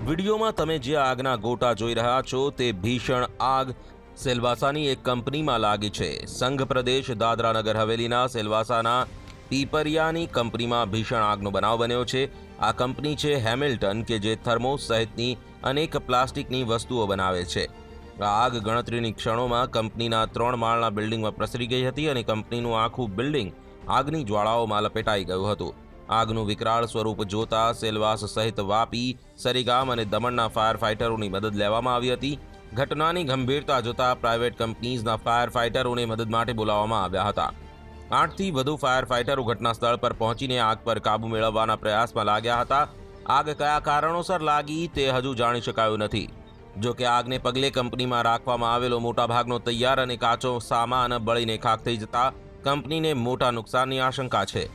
વિડીયોમાં તમે જે આગના ગોટા જોઈ રહ્યા છો તે ભીષણ આગ સેલવાસાની એક કંપનીમાં લાગી છે। સંઘ પ્રદેશ દાદરા નગર હવેલીના સેલવાસાના પીપરિયાની કંપનીમાં ભીષણ આગનો બનાવ બન્યો છે। આ કંપની છે હેમિલ્ટન કે જે થર્મોસ સહિતની અનેક પ્લાસ્ટિકની વસ્તુઓ બનાવે છે। આ આગ ગણતરીની ક્ષણોમાં કંપનીના 3 માળના બિલ્ડિંગમાં પ્રસરી ગઈ હતી અને કંપનીનું આખું બિલ્ડિંગ આગની જ્વાળાઓમાં લપેટાઈ ગયું હતું। આગનું વિકરાળ સ્વરૂપ જોતા સેલવાસ સહિત વાપી, સરીગામ અને દમણના ફાયર ફાઇટરોની મદદ લેવામાં આવી હતી। ઘટનાની ગંભીરતા જોતા પ્રાઇવેટ કંપનીઝના ફાયર ફાઇટરોને મદદ માટે બોલાવવામાં આવ્યા હતા। 8થી વધુ ફાયર ફાઇટરો ઘટના સ્થળ પર પહોંચીને આગ પર કાબૂ મેળવવાના પ્રયાસમાં લાગ્યા હતા। આગ કયા કારણોસર લાગી તે હજુ જાણી શકાયું નથી। જો કે આગને પગલે કંપનીમાં રાખવામાં આવેલો મોટાભાગનો તૈયાર અને કાચો સામાન બળીને ખાખ થઈ જતા કંપનીને મોટા નુકસાનની આશંકા છે।